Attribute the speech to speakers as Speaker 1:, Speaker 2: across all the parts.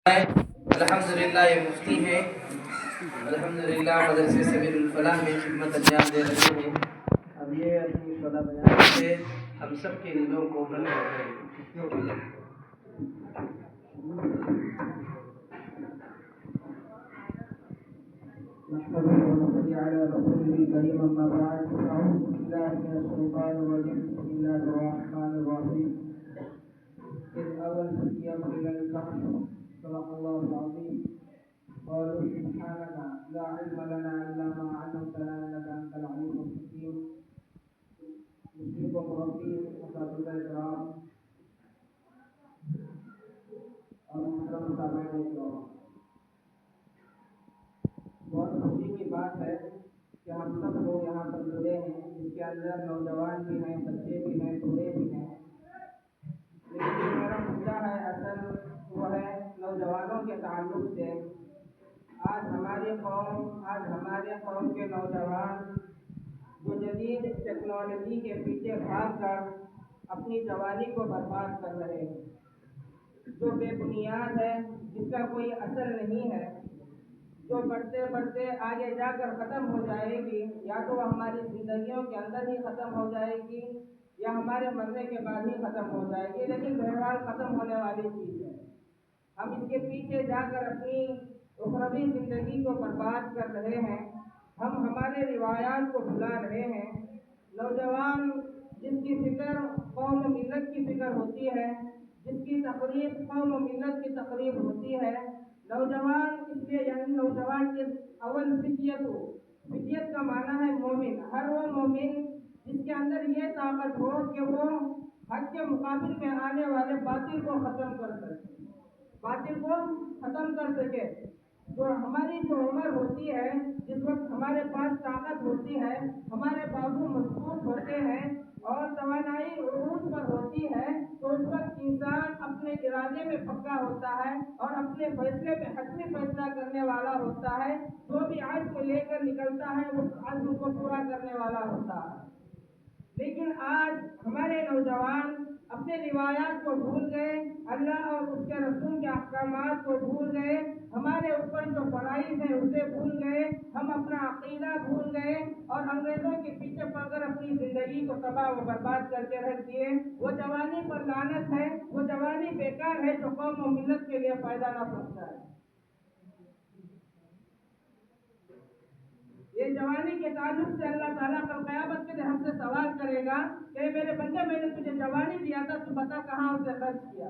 Speaker 1: الحمدللہ یہ مفتی ہیں، الحمدللہ مدرسے سبیل الفلاح میں خدمت انجام دے رہے ہیں۔ اب یہ اپنی شعلہ بیان سے ہم سب کے دلوں کو بند کر رہے ہیں۔ نحمده ونصلي على رسوله الكريم اما بعد اعوذ بالله من الشيطان الرجيم بسم الله الرحمن الرحيم اذ اول فتية الى الكهف صدق الله العظيم قالوا سبحانك لا علم لنا الا ما علمتنا انك انت العليم الحكيم مسلم ربي اساتذہ الکرام اور محترم سامعین کرام، بہت خوشی کی بات ہے کہ ہم سب لوگ یہاں پر جڑے ہیں، جس کے اندر نوجوان بھی ہیں، بچے بھی ہیں، بوڑھے بھی ہیں۔ لیکن میرا مدعا ہے اصل وہ ہے نوجوانوں کے تعلق سے۔ آج ہمارے قوم کے نوجوان جو جدید ٹیکنالوجی کے پیچھے بھاگ کر اپنی جوانی کو برباد کر رہے ہیں، جو بے بنیاد ہے، جس کا کوئی اثر نہیں ہے، جو بڑھتے بڑھتے آگے جا کر ختم ہو جائے گی، یا تو وہ ہماری زندگیوں کے اندر ہی ختم ہو جائے گی یا ہمارے مرنے کے بعد ہی ختم ہو جائے گی، لیکن بہرحال ختم ہونے والی چیز ہے۔ ہم اس کے پیچھے جا کر اپنی اخروی زندگی کو برباد کر رہے ہیں، ہم ہمارے روایات کو بھلا رہے ہیں۔ نوجوان جس کی فکر قوم و ملت کی فکر ہوتی ہے، جس کی تقریب قوم و ملت کی تقریب ہوتی ہے، نوجوان اس لیے یعنی نوجوان کے اول فطیت کا معنی ہے مومن۔ ہر وہ مومن جس کے اندر یہ طاقت ہو کہ وہ حق کے مقابل میں آنے والے باطل کو ختم کر سکے۔ جو ہماری جو عمر ہوتی ہے، جس وقت ہمارے پاس طاقت ہوتی ہے، ہمارے بازو مضبوط ہوتے ہیں اور توانائی عروج پر ہوتی ہے، تو اس وقت انسان اپنے ارادے میں پکا ہوتا ہے اور اپنے فیصلے پہ حتمی فیصلہ کرنے والا ہوتا ہے۔ جو بھی عزم لے کر نکلتا ہے اس عزم کو پورا کرنے والا ہوتا ہے۔ لیکن آج ہمارے نوجوان اپنے روایات کو بھول گئے، اللہ اور اس کے رسول کے احکامات کو بھول گئے، ہمارے اوپر جو فرائض ہے اسے بھول گئے، ہم اپنا عقیدہ بھول گئے اور انگریزوں کے پیچھے پڑ کر اپنی زندگی کو تباہ و برباد کر کے رکھ دیے۔ وہ جوانی پر لعنت ہے، وہ جوانی بیکار ہے جو قوم و ملت کے لیے فائدہ نہ پہنچائے۔ یہ جوانی کے تعلق سے اللہ تعالیٰ کل قیامت کے دن ہم سے سوال کرے گا کہ میرے بندے، میں نے تجھے جوانی دیا تھا، تو بتا کہاں اسے خرچ کیا۔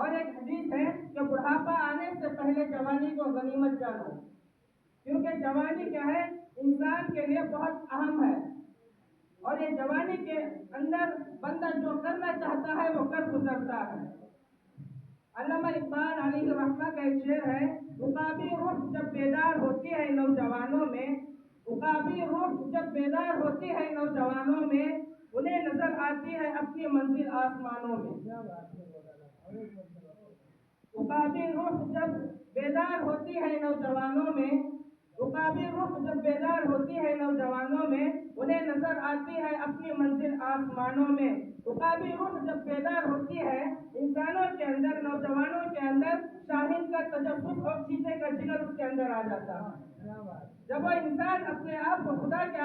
Speaker 1: اور ایک حدیث ہے کہ بڑھاپا آنے سے پہلے جوانی کو غنیمت جانو، کیونکہ جوانی کیا ہے، انسان کے لیے بہت اہم ہے، اور یہ جوانی کے اندر بندہ جو کرنا چاہتا ہے وہ کر گزرتا ہے۔ علامہ اقبال علیہ الرحمہ کا ایک شعر ہے، عقابی روح جب بیدار ہوتی ہے نوجوانوں میں، عقابی روح جب بیدار ہوتی ہے نوجوانوں میں، انہیں نظر آتی ہے اپنی منزل آسمانوں میں۔ عقابی روح جب بیدار ہوتی ہے نوجوانوں میں، عقابی روح جب بیدار ہوتی ہے نوجوانوں میں، انہیں نظر آتی ہے اپنی منزل آسمانوں میں۔ عقابی روح جب بیدار ہوتی ہے انسانوں کے اندر، نوجوانوں کے اندر، شاہین کا تجسس اور چیتے کا جگر اس کے اندر آ جاتا ہے۔ جب وہ انسان اپنے آپ کو خدا کے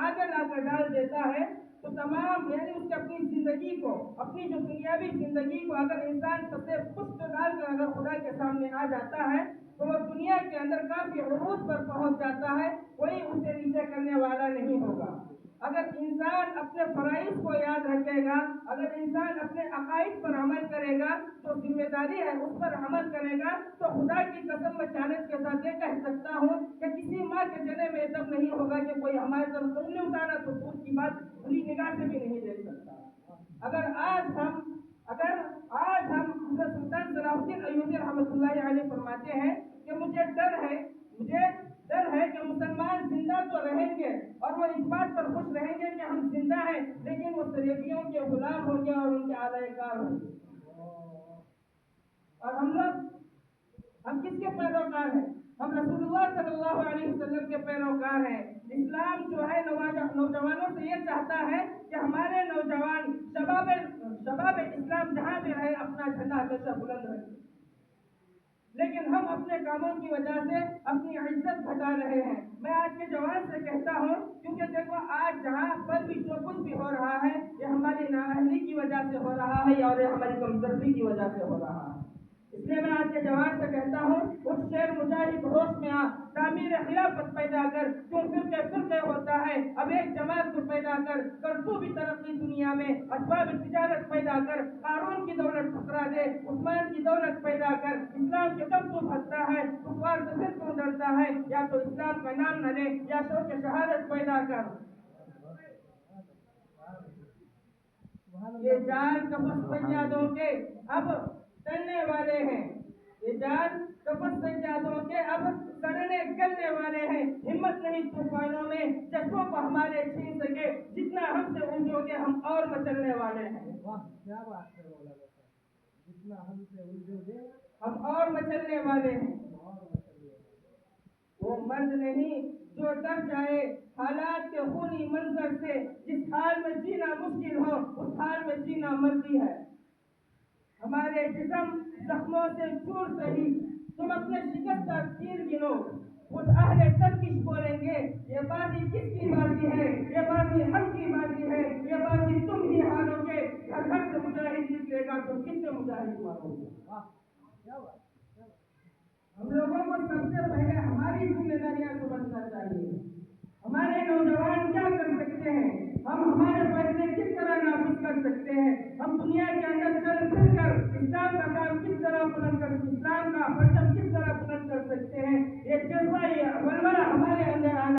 Speaker 1: آگے لا کر ڈال دیتا ہے، تو تمام یعنی اس کی اپنی زندگی کو، اپنی جو دنیاوی زندگی کو اگر انسان سب سے پشت ڈال کر اگر خدا کے سامنے آ جاتا ہے، تو وہ دنیا کے اندر کافی عروج پر پہنچ جاتا ہے، کوئی اسے نیچے کرنے والا نہیں ہوگا۔ اگر انسان اپنے فرائض کو یاد رکھے گا، اگر انسان اپنے عقائد پر عمل کرے گا، جو ذمہ داری ہے اس پر عمل کرے گا، تو خدا کی قسم میں چیلنج کے ساتھ یہ کہہ سکتا ہوں کہ کسی ماں کے جنے میں دم نہیں ہوگا کہ کوئی ہمارے طرف انگلی اٹھانا تو اس کی بات کھلی نگاہ سے بھی نہیں دیکھ سکتا۔ اگر آج ہم حضرت سلطان صلاح الدین ایوبی رحمۃ اللہ علیہ فرماتے ہیں کہ مجھے ڈر ہے کہ مسلمان زندہ تو رہیں گے اور وہ اس بات پر خوش رہیں گے کہ ہم زندہ ہیں، لیکن وہ صلیبیوں کے غلام ہوں گے اور ان کے آلائے کار ہوں گے۔ اور ہم کس کے پیروکار ہیں؟ ہم رسول اللہ صلی اللہ علیہ وسلم کے پیروکار ہیں۔ اسلام جو ہے نوجوانوں سے یہ چاہتا ہے کہ ہمارے نوجوان شباب اسلام جہاں بھی رہے اپنا جھنڈا ہمیشہ بلند رکھیں۔ اپنے کاموں کی وجہ سے اپنی عزت گھٹا رہے ہیں۔ میں آج کے جوان سے کہتا ہوں، کیونکہ دیکھو آج جہاں پر بھی جو کچھ بھی ہو رہا ہے یہ ہماری نااہلی کی وجہ سے ہو رہا ہے اور یہ ہماری کمزوری کی وجہ سے ہو رہا ہے۔ اس لیے میں آج کے جوان سے کہتا ہوں، اٹھ شیر مجاہد ہوش میں آ، تعمیر خلافت پیدا کر، کیوں فرقے فرقے ہوتا ہے، اب ایک جماعت کو پیدا کر تو بھی ترقی دنیا میں، اسباب تجارت پیدا کر، قارون کی دولت ٹھکرا دے، عثمان کی دولت پیدا کر، اسلام کے دم تو بھگتا ہے، کفار سے پھر تو ڈرتا ہے، یا تو اسلام کا نام نہ لے یا شوق شہادت پیدا کر۔ یہ جال کفس سجادوں کے اب تلنے والے ہیں، یہ جال کفس سجادوں کے اب سڑنے گلنے والے ہیں، ہمت نہیں طوفانوں میں چشموں کو ہمارے چھین سکے، جتنا ہم سے الجھو گے ہم اور مچلنے والے ہیں۔
Speaker 2: واہ کیا بات ہے مولانا صاحب، جتنا ہم سے الجھو گے
Speaker 1: ہم اور مچلنے والے ہیں۔ وہ مرد نہیں جو ڈر جائے حالات کے خونی منظر سے، جس حال میں جینا مشکل ہو اس حال میں جینا مردی ہے۔ ہمارے جسم زخموں سے چور سہی، تم اپنے شکستہ تیر گنو، خود اہل ترکش بولیں گے یہ بازی کس کی بازی ہے، یہ بازی ہم کی بازی ہے، یہ بازی تم ہی ہارو گے، گھر گھر سے مجاہد نکلے گا تم کتنے مجاہد مارو گے۔ ہم لوگوں کو سب سے پہلے ہماری ذمہ داریاں سمجھنا چاہیے۔ ہمارے نوجوان کیا کر